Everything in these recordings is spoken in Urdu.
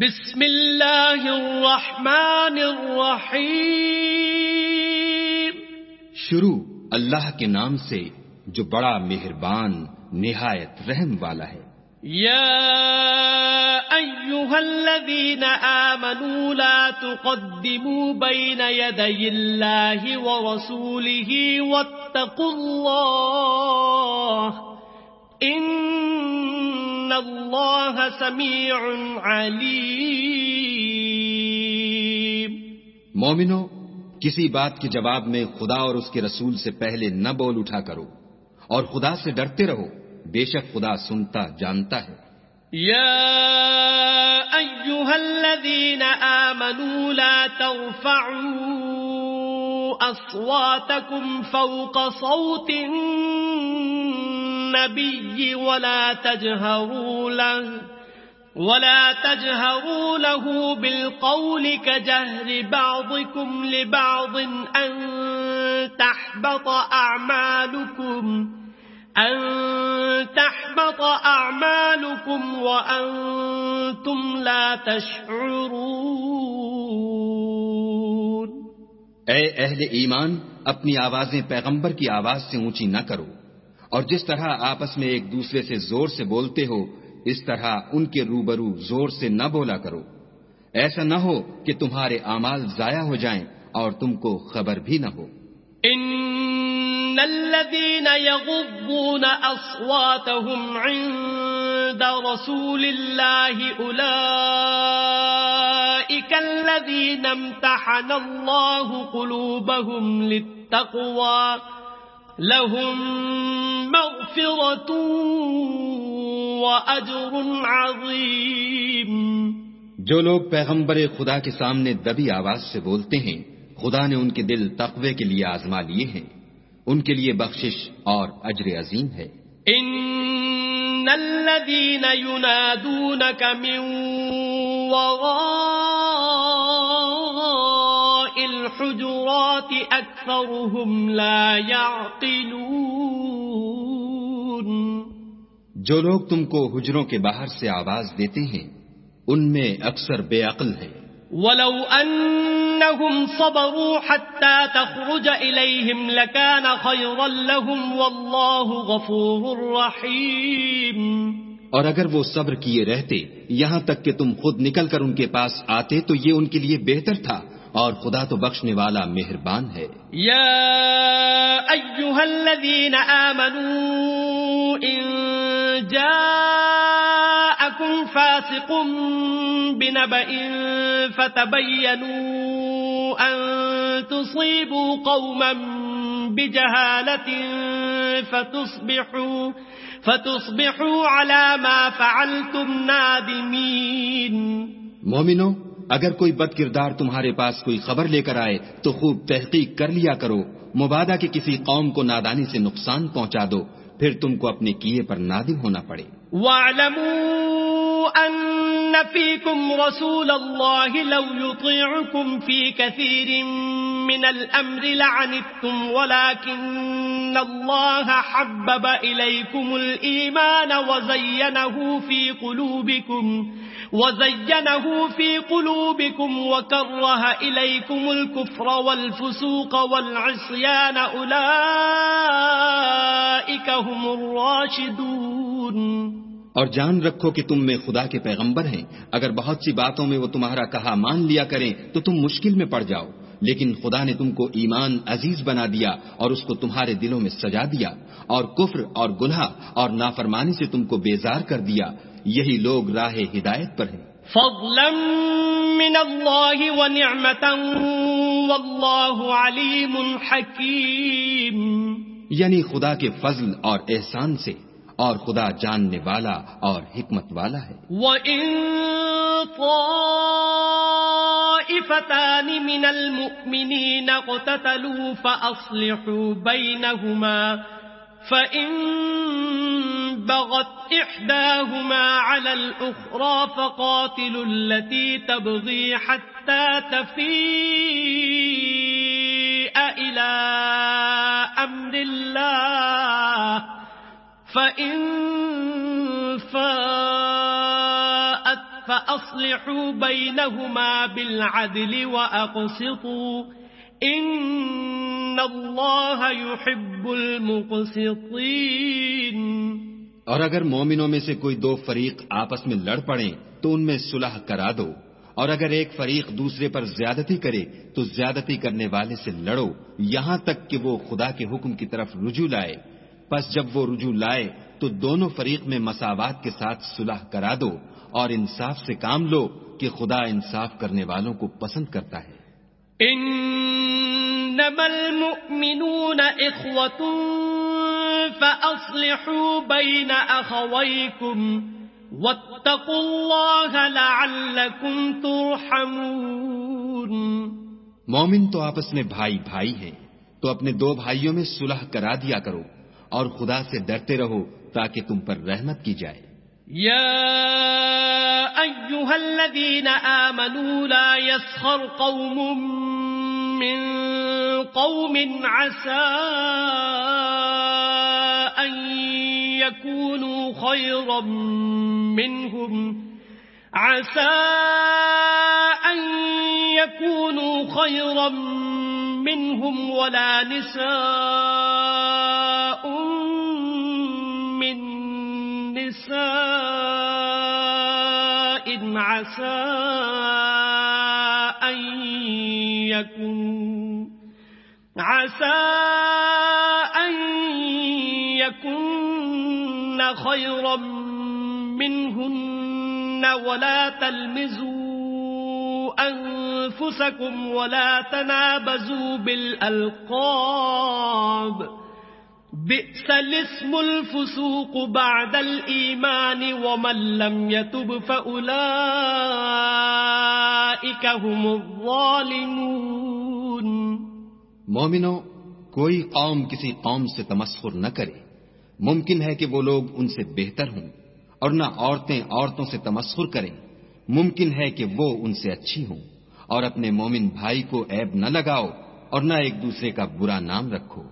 بسم اللہ الرحمن الرحیم. شروع اللہ کے نام سے جو بڑا مہربان نہایت رحم والا ہے. یا ایھا الذین آمنوا لا تقدموا بین یدی اللہ ورسولہ واتقوا اللہ ان اللہ سمیع علیم. مومنو، کسی بات کے جواب میں خدا اور اس کے رسول سے پہلے نہ بول اٹھا کرو اور خدا سے ڈرتے رہو، بے شک خدا سنتا جانتا ہے. یا ایھا الذین آمنوا لا ترفعوا اصواتکم فوق صوت النبی ولا تجهروا له بالقول كجهر بعضكم لبعض أن تحبط أعمالكم وأنتم لا تشعرون. اے اہل ایمان، اپنی آوازیں پیغمبر کی آواز سے اونچی نہ کرو، اور جس طرح آپس میں ایک دوسرے سے زور سے بولتے ہو اس طرح ان کے روبرو زور سے نہ بولا کرو، ایسا نہ ہو کہ تمہارے اعمال ضائع ہو جائیں اور تم کو خبر بھی نہ ہو. ان الذين يغضون اصواتهم عند رسول الله اولئك الذين امتحن الله قلوبهم للتقوى لهم مغفرة وأجر عظيم. جو لوگ پیغمبر خدا کے سامنے دبی آواز سے بولتے ہیں، خدا نے ان کے دل تقوی کے لیے آزما لیے ہیں، ان کے لیے بخشش اور اجر عظیم ہے. ان الذين ينادونك من وراء الحجرات اكثرهم لا يعقلون. جو لوگ تم کو حجروں کے باہر سے آواز دیتے ہیں ان میں اکثر بے عقل ہیں. ولو انهم صبروا حتى تخرج اليهم لكان خيرا لهم والله غفور رحيم. اور اگر وہ صبر کیے رہتے یہاں تک کہ تم خود نکل کر ان کے پاس آتے تو یہ ان کے لیے بہتر تھا، اور خدا تو بخشنے والا مہربان ہے. یا ایھا الذین آمنوا ان جاءکم فاسق بنبأ فتبینوا ان تصیبوا قوما بجہالة فتصبحوا على ما فعلتم نادمین. مومنو، اگر کوئی بد کردار تمہارے پاس کوئی خبر لے کر آئے تو خوب تحقیق کر لیا کرو، مبادا کہ کسی قوم کو نادانی سے نقصان پہنچا دو، پھر تم کو اپنے کیے پر نادم ہونا پڑے. وَاعْلَمُوا أَنَّ فِيكُمْ رَسُولَ اللَّهِ لَوْ يُطِيعُكُمْ فِي كَثِيرٍ مِّنَ الْأَمْرِ لَعَنِتُّمْ وَلَكِنَّ اللَّهَ حَبَّبَ إِلَيْكُمُ الْإِيمَانَ وَزَيَّنَهُ فِي قُلُوبِكُمْ وَكَرَّهَ إِلَيْكُمُ الْكُفْرَ وَالْفُسُوقَ وَالْعِصْيَانَ أُولَئِكَ هُمُ الرَّاشِدُونَ. اور جان رکھو کہ تم میں خدا کے پیغمبر ہیں، اگر بہت سی باتوں میں وہ تمہارا کہا مان لیا کریں تو تم مشکل میں پڑ جاؤ، لیکن خدا نے تم کو ایمان عزیز بنا دیا اور اس کو تمہارے دلوں میں سجا دیا، اور کفر اور گناہ اور نافرمانی سے تم کو بیزار کر دیا. یہی لوگ راہ ہدایت پر ہیں. فضلا من اللہ ونعمتا واللہ علیم حکیم. یعنی خدا کے فضل اور احسان سے، اور خدا جاننے والا اور حکمت والا ہے. وَإِن طَائِفَتَانِ مِنَ الْمُؤْمِنِينَ اقْتَتَلُوا فَأَصْلِحُوا بَيْنَهُمَا فَإِن بَغَتْ إِحْدَاهُمَا عَلَى الْأُخْرَى فَقَاتِلُوا الَّتِي تَبْغِي حَتَّى تَفِيءَ إِلَى أَمْرِ اللَّهِ فَإِن فَاءَتْ فأصلحوا بينهما بالعدل وأقسطوا إن الله يحب المقسطين۔ اور اگر مومنوں میں سے کوئی دو فریق آپس میں لڑ پڑیں تو ان میں صلح کرا دو، اور اگر ایک فریق دوسرے پر زیادتی کرے تو زیادتی کرنے والے سے لڑو یہاں تک کہ وہ خدا کے حکم کی طرف رجوع لائے۔ پس جب وہ رجوع لائے تو دونوں فریق میں مساوات کے ساتھ صلح کرا دو اور انصاف سے کام لو کہ خدا انصاف کرنے والوں کو پسند کرتا ہے۔ انما المؤمنون اخوة فاصلحوا بين اخويكم واتقوا الله لعلكم ترحمون۔ مومن تو آپس میں بھائی بھائی ہیں، تو اپنے دو بھائیوں میں صلح کرا دیا کرو اور خدا سے ڈرتے رہو تاکہ تم پر رحمت کی جائے۔ يا أيها الذين آمنوا لا يسخر قوم من قوم عسى أن يكونوا خيرا منهم ولا نساء من نساء عسى أن يكن خيرا منهن ولا تلمزوا أنفسكم ولا تنابزوا بالألقاب بئس الاسم الفسوق بعد الإيمان ومن لم يتب فأولئك هم الظالمون۔ مومنو، کوئی قوم کسی قوم سے تمسخر نہ کرے۔ ممکن ہے کہ وہ لوگ ان سے بہتر ہوں، اور نہ عورتیں عورتوں سے تمسخر کریں۔ ممکن ہے کہ وہ ان سے اچھی ہوں، اور اپنے مومن بھائی کو عیب نہ لگاؤ اور نہ ایک دوسرے کا برا نام رکھو۔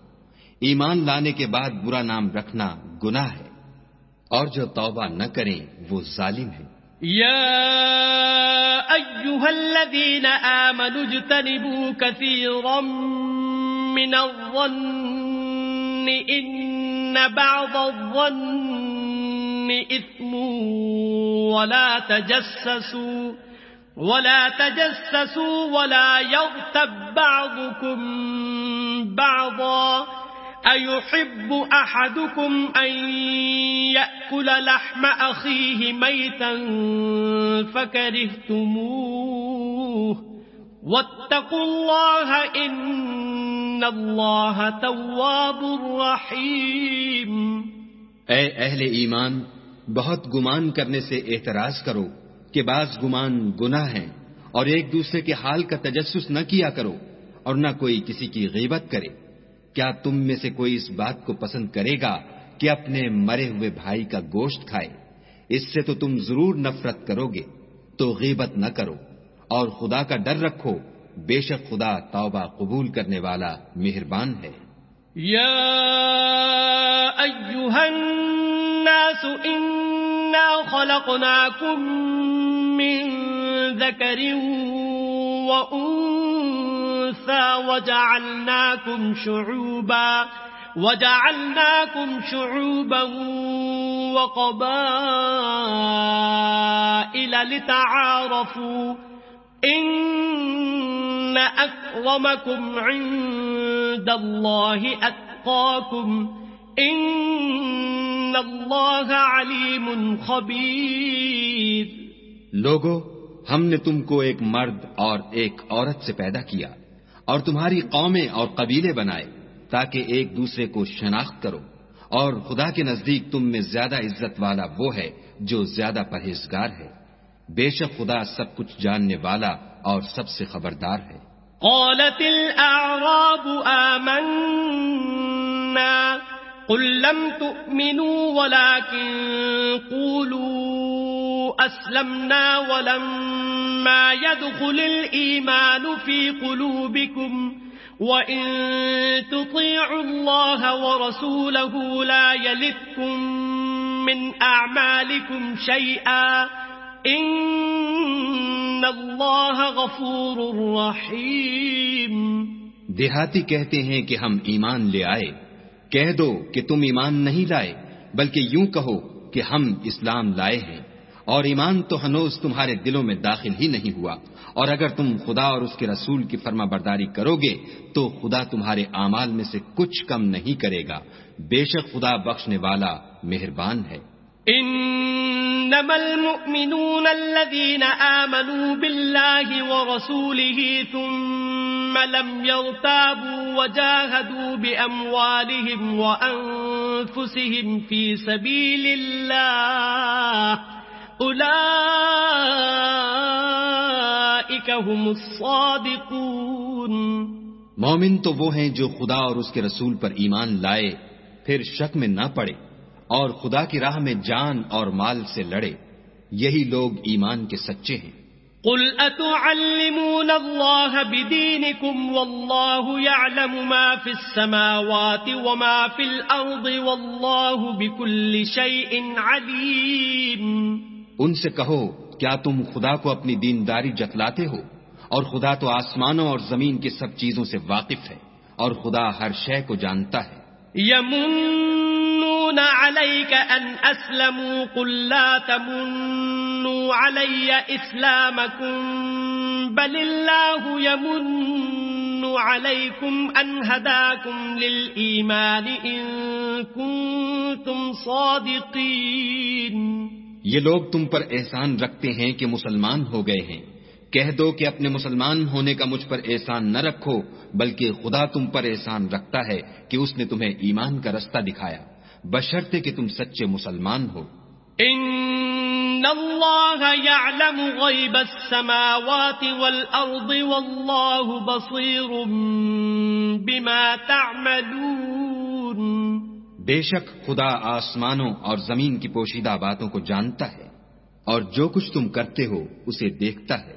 ایمان لانے کے بعد برا نام رکھنا گناہ ہے، اور جو توبہ نہ کریں وہ ظالم ہیں۔ يا أيها الذين آمنوا اجتنبوا كثيرا من الظن إن بعض الظن إثم ولا تجسسوا ولا يغتب بعضكم بعضا أيحب أحدكم أن يأكل لحم أخيه ميتا فكرهتموه واتقوا الله إن الله تواب رحيم۔ اے اہل ایمان، بہت گمان کرنے سے احتراز کرو کہ بعض گمان گناہ ہیں، اور ایک دوسرے کے حال کا تجسس نہ کیا کرو، اور نہ کوئی کسی کی غیبت کرے۔ کیا تم میں سے کوئی اس بات کو پسند کرے گا کہ اپنے مرے ہوئے بھائی کا گوشت کھائے؟ اس سے تو تم ضرور نفرت کرو گے، تو غیبت نہ کرو، اور خدا کا ڈر رکھو، بے شک خدا توبہ قبول کرنے والا مہربان ہے۔ یا ایھا الناس انا خلقناکم من ذکر وانثى وجعلناكم شعوبا وقبائل لتعارفوا ان اکرمکم عند اللہ اتقاکم ان اللہ علیم خبیر۔ لوگو، ہم نے تم کو ایک مرد اور ایک عورت سے پیدا کیا اور تمہاری قومیں اور قبیلے بنائے تاکہ ایک دوسرے کو شناخت کرو، اور خدا کے نزدیک تم میں زیادہ عزت والا وہ ہے جو زیادہ پرہیزگار ہے۔ بے شک خدا سب کچھ جاننے والا اور سب سے خبردار ہے۔ قالت الاعراب آمنا قل لم تؤمنوا ولكن قولوا اسلمنا ولما يدخل الايمان في قلوبكم وَإِن تُطِيعُوا اللَّهَ وَرَسُولَهُ لَا يَلِتْكُم مِّنْ أَعْمَالِكُمْ شَيْئًا إن الله غفور رحيم. دیہاتی کہتے ہیں کہ ہم ایمان لے آئے. کہہ دو کہ تم ایمان نہیں لائے، بلکہ یوں کہو کہ ہم اسلام لائے ہیں، اور ایمان تو ہنوز تمہارے دلوں میں داخل ہی نہیں ہوا. اور اگر تم خدا اور اس کے رسول کی فرما برداری کرو گے تو خدا تمہارے اعمال میں سے کچھ کم نہیں کرے گا. بے شک خدا بخشنے والا مہربان ہے. إنما المؤمنون الذين آمنوا بالله ورسوله ثم لم يرتابوا وجاهدوا بأموالهم وأنفسهم في سبيل الله أولئك هم الصادقون. مومن تو وہ ہیں جو خدا اور اس کے رسول پر ایمان لائے، پھر شک میں نہ پڑے اور خدا کی راہ میں جان اور مال سے لڑے. یہی لوگ ایمان کے سچے ہیں. قل أتعلمون الله بدينكم والله يعلم ما في السماوات وما في الأرض والله بكل شيء عليم. ان سے کہو کیا تم خدا کو اپنی دینداری جتلاتے ہو؟ اور خدا تو آسمانوں اور زمین کی سب چیزوں سے واقف ہے، اور خدا ہر شے کو جانتا ہے. يمنون عليك أن أسلموا قل لا تمنوا علي إسلامكم بل الله يمن عليكم أن هداكم للإيمان إن كنتم صادقين. یہ لوگ تم پر احسان رکھتے ہیں کہ مسلمان ہو گئے ہیں. کہہ دو کہ اپنے مسلمان ہونے کا مجھ پر احسان نہ رکھو، بلکہ خدا تم پر احسان رکھتا ہے کہ اس نے تمہیں ایمان کا رستہ دکھایا، بشرطے کہ تم سچے مسلمان ہو. ان اللہ یعلم غیب السماوات والارض واللہ بصیر بما تعملون. بے شک خدا آسمانوں اور زمین کی پوشیدہ باتوں کو جانتا ہے، اور جو کچھ تم کرتے ہو اسے دیکھتا ہے.